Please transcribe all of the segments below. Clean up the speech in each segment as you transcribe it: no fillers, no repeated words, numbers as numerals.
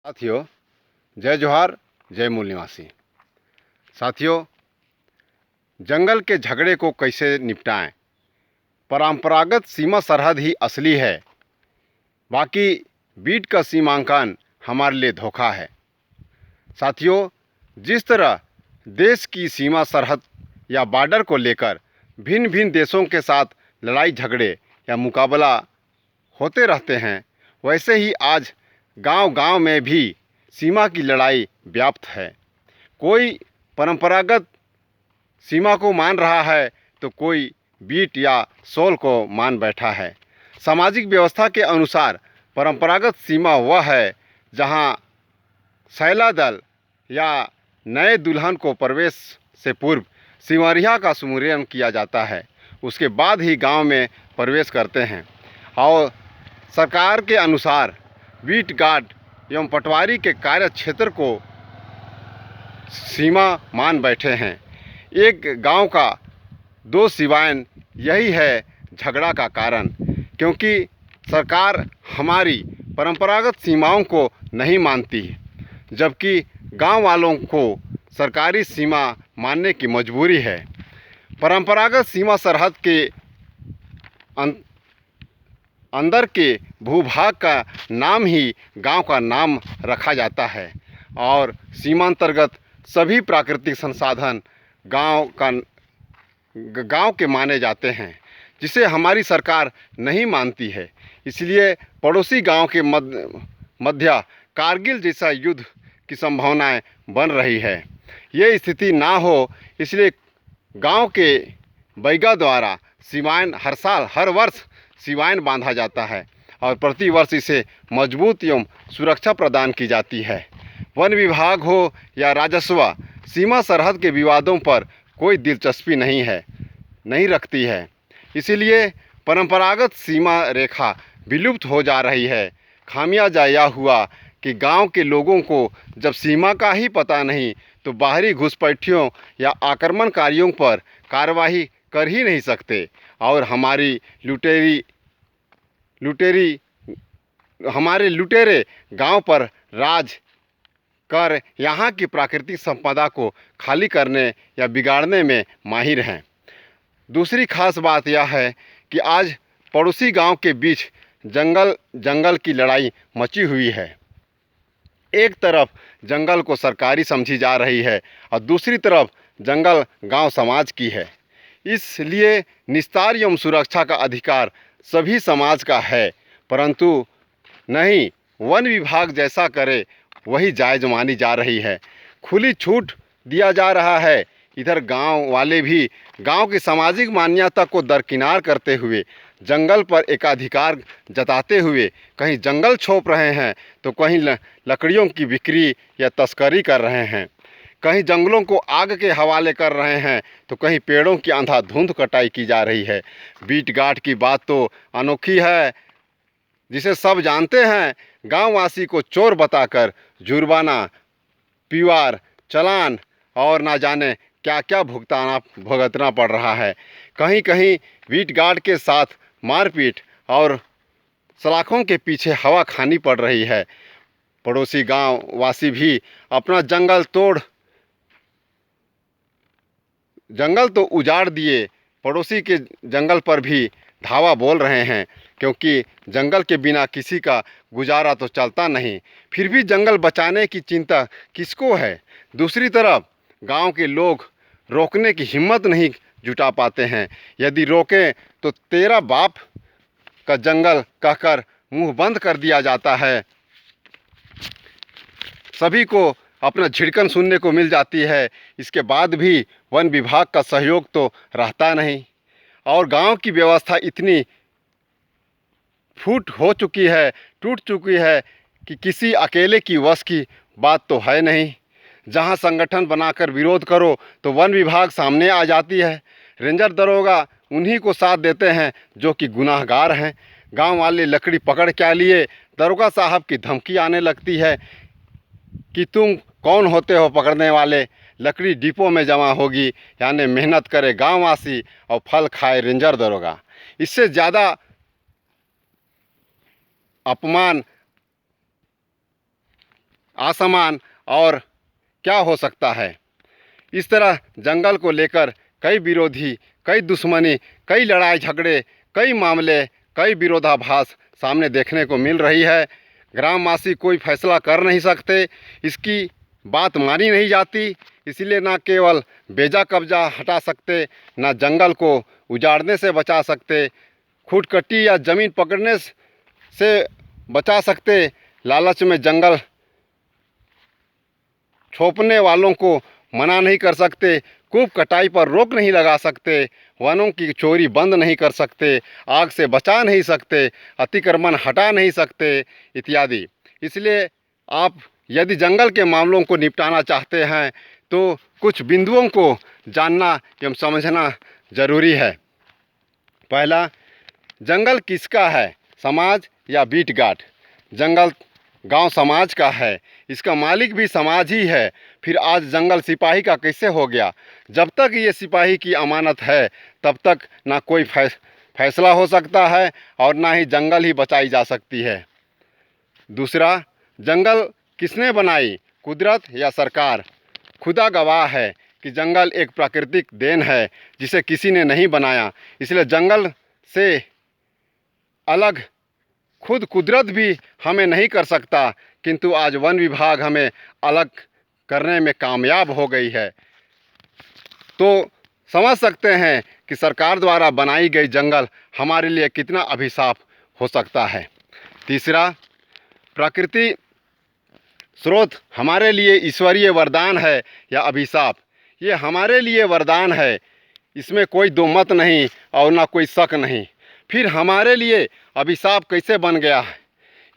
साथियों, जय जोहार, जय मूल निवासी। साथियों, जंगल के झगड़े को कैसे निपटाएं? परंपरागत सीमा सरहद ही असली है, बाकी बीट का सीमांकन हमारे लिए धोखा है। साथियों, जिस तरह देश की सीमा सरहद या बॉर्डर को लेकर भिन्न भिन्न देशों के साथ लड़ाई झगड़े या मुकाबला होते रहते हैं, वैसे ही आज गांव-गांव में भी सीमा की लड़ाई व्याप्त है। कोई परंपरागत सीमा को मान रहा है तो कोई बीट या सोल को मान बैठा है। सामाजिक व्यवस्था के अनुसार परंपरागत सीमा वह है जहां सैला दल या नए दुल्हन को प्रवेश से पूर्व सिमरिया का सुमिरन किया जाता है। उसके बाद ही गांव में प्रवेश करते हैं और सरकार के अनुसार बीट गार्ड एवं पटवारी के कार्य क्षेत्र को सीमा मान बैठे हैं। एक गांव का दो सीमाएं, यही है झगड़ा का कारण, क्योंकि सरकार हमारी परंपरागत सीमाओं को नहीं मानती, जबकि गांव वालों को सरकारी सीमा मानने की मजबूरी है। परंपरागत सीमा सरहद के अंदर के भूभाग का नाम ही गांव का नाम रखा जाता है और सीमांतर्गत सभी प्राकृतिक संसाधन गांव के माने जाते हैं, जिसे हमारी सरकार नहीं मानती है। इसलिए पड़ोसी गांव के मध्य कारगिल जैसा युद्ध की संभावनाएं बन रही है। ये स्थिति ना हो, इसलिए गांव के बैगा द्वारा सीमाएं हर वर्ष सीमाएं बांधा जाता है और प्रतिवर्ष इसे मजबूत एवं सुरक्षा प्रदान की जाती है। वन विभाग हो या राजस्व, सीमा सरहद के विवादों पर कोई दिलचस्पी नहीं रखती है। इसीलिए परंपरागत सीमा रेखा विलुप्त हो जा रही है। खामियाजा यह हुआ कि गांव के लोगों को जब सीमा का ही पता नहीं तो बाहरी घुसपैठियों या आक्रमणकारियों पर कार्रवाई कर ही नहीं सकते और हमारे लुटेरे गांव पर राज कर यहाँ की प्राकृतिक संपदा को खाली करने या बिगाड़ने में माहिर हैं। दूसरी खास बात यह है कि आज पड़ोसी गांव के बीच जंगल की लड़ाई मची हुई है। एक तरफ जंगल को सरकारी समझी जा रही है और दूसरी तरफ जंगल गांव समाज की है। इसलिए निस्तार एवं सुरक्षा का अधिकार सभी समाज का है, परंतु नहीं वन विभाग जैसा करे वही जायज़ मानी जा रही है। खुली छूट दिया जा रहा है। इधर गांव वाले भी गांव की सामाजिक मान्यता को दरकिनार करते हुए जंगल पर एकाधिकार जताते हुए कहीं जंगल छोप रहे हैं तो कहीं लकड़ियों की बिक्री या तस्करी कर रहे हैं, कहीं जंगलों को आग के हवाले कर रहे हैं तो कहीं पेड़ों की अंधाधुंध कटाई की जा रही है। बीट गार्ड की बात तो अनोखी है, जिसे सब जानते हैं। गांववासी को चोर बताकर जुर्माना, पीवार, चालान और ना जाने क्या क्या भुगतना पड़ रहा है। कहीं कहीं बीट गार्ड के साथ मारपीट और सलाखों के पीछे हवा खानी पड़ रही है। पड़ोसी गांव वासी भी अपना जंगल तो उजाड़ दिए, पड़ोसी के जंगल पर भी धावा बोल रहे हैं, क्योंकि जंगल के बिना किसी का गुजारा तो चलता नहीं। फिर भी जंगल बचाने की चिंता किसको है? दूसरी तरफ गांव के लोग रोकने की हिम्मत नहीं जुटा पाते हैं। यदि रोकें तो तेरा बाप का जंगल कहकर मुंह बंद कर दिया जाता है। सभी को अपना झिड़कन सुनने को मिल जाती है। इसके बाद भी वन विभाग का सहयोग तो रहता नहीं और गांव की व्यवस्था इतनी टूट चुकी है कि किसी अकेले की वश की बात तो है नहीं। जहां संगठन बनाकर विरोध करो तो वन विभाग सामने आ जाती है। रेंजर दरोगा उन्हीं को साथ देते हैं जो कि गुनाहगार हैं। गांव वाले लकड़ी पकड़ क्या लिए, दरोगा साहब की धमकी आने लगती है कि तुम कौन होते हो पकड़ने वाले। लकड़ी डिपो में जमा होगी, यानी मेहनत करे गांववासी और फल खाए रेंजर दरोगा। इससे ज़्यादा अपमान असमान और क्या हो सकता है। इस तरह जंगल को लेकर कई विरोधी, कई दुश्मनी, कई लड़ाई झगड़े, कई मामले, कई विरोधाभास सामने देखने को मिल रही है। ग्रामवासी कोई फैसला कर नहीं सकते, इसकी बात मानी नहीं जाती। इसलिए ना केवल बेजा कब्जा हटा सकते, ना जंगल को उजाड़ने से बचा सकते, खुदकट्टी या ज़मीन पकड़ने से बचा सकते, लालच में जंगल छोपने वालों को मना नहीं कर सकते, खूब कटाई पर रोक नहीं लगा सकते, वनों की चोरी बंद नहीं कर सकते, आग से बचा नहीं सकते, अतिक्रमण हटा नहीं सकते इत्यादि। इसलिए आप यदि जंगल के मामलों को निपटाना चाहते हैं तो कुछ बिंदुओं को जानना एवं समझना ज़रूरी है। पहला, जंगल किसका है, समाज या बीट गार्ड? जंगल गांव समाज का है, इसका मालिक भी समाज ही है। फिर आज जंगल सिपाही का कैसे हो गया? जब तक ये सिपाही की अमानत है तब तक ना कोई फैसला हो सकता है और ना ही जंगल ही बचाई जा सकती है। दूसरा, जंगल किसने बनाई, कुदरत या सरकार? खुदा गवाह है कि जंगल एक प्राकृतिक देन है जिसे किसी ने नहीं बनाया। इसलिए जंगल से अलग खुद कुदरत भी हमें नहीं कर सकता, किंतु आज वन विभाग हमें अलग करने में कामयाब हो गई है। तो समझ सकते हैं कि सरकार द्वारा बनाई गई जंगल हमारे लिए कितना अभिशाप हो सकता है। तीसरा, प्रकृति स्रोत हमारे लिए ईश्वरीय वरदान है या अभिशाप? ये हमारे लिए वरदान है, इसमें कोई दो मत नहीं और ना कोई शक नहीं। फिर हमारे लिए अभिशाप कैसे बन गया है,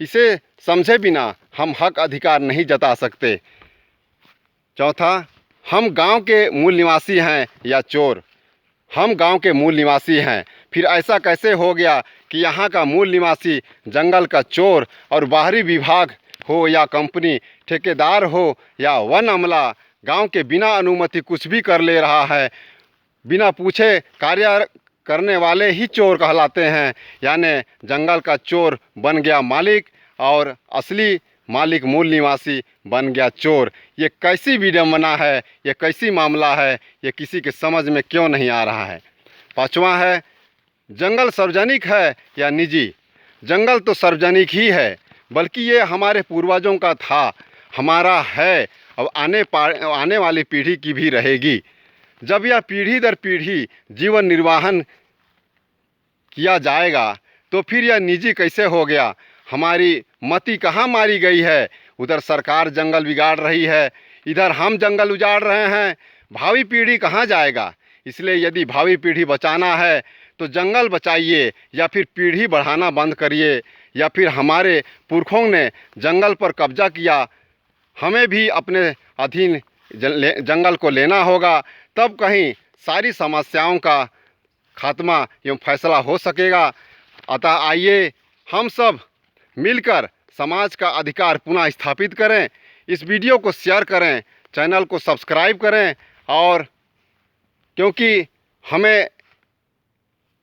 इसे समझे बिना हम हक अधिकार नहीं जता सकते। चौथा, हम गांव के मूल निवासी हैं या चोर? हम गांव के मूल निवासी हैं, फिर ऐसा कैसे हो गया कि यहाँ का मूल निवासी जंगल का चोर और बाहरी विभाग हो या कंपनी, ठेकेदार हो या वन अमला, गांव के बिना अनुमति कुछ भी कर ले रहा है। बिना पूछे कार्य करने वाले ही चोर कहलाते हैं। यानी जंगल का चोर बन गया मालिक और असली मालिक मूल निवासी बन गया चोर। ये कैसी विडंबना है, ये कैसी मामला है, ये किसी के समझ में क्यों नहीं आ रहा है। पांचवा है, जंगल सार्वजनिक है या निजी? जंगल तो सार्वजनिक ही है, बल्कि ये हमारे पूर्वजों का था, हमारा है, अब आने वाली पीढ़ी की भी रहेगी। जब यह पीढ़ी दर पीढ़ी जीवन निर्वाहन किया जाएगा तो फिर यह निजी कैसे हो गया? हमारी मति कहाँ मारी गई है? उधर सरकार जंगल बिगाड़ रही है, इधर हम जंगल उजाड़ रहे हैं, भावी पीढ़ी कहाँ जाएगा? इसलिए यदि भावी पीढ़ी बचाना है तो जंगल बचाइए या फिर पीढ़ी बढ़ाना बंद करिए, या फिर हमारे पुरखों ने जंगल पर कब्जा किया, हमें भी अपने अधीन जंगल को लेना होगा, तब कहीं सारी समस्याओं का खात्मा एवं फैसला हो सकेगा। अतः आइए हम सब मिलकर समाज का अधिकार पुनः स्थापित करें। इस वीडियो को शेयर करें, चैनल को सब्सक्राइब करें, और क्योंकि हमें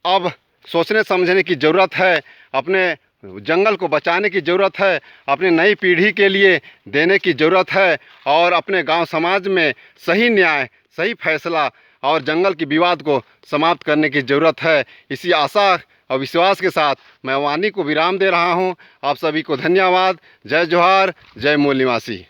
अब सोचने समझने की ज़रूरत है, अपने जंगल को बचाने की ज़रूरत है, अपनी नई पीढ़ी के लिए देने की ज़रूरत है, और अपने गांव समाज में सही न्याय, सही फैसला और जंगल की विवाद को समाप्त करने की ज़रूरत है। इसी आशा और विश्वास के साथ मैं वाणी को विराम दे रहा हूं। आप सभी को धन्यवाद। जय जोहार, जय मूल निवासी।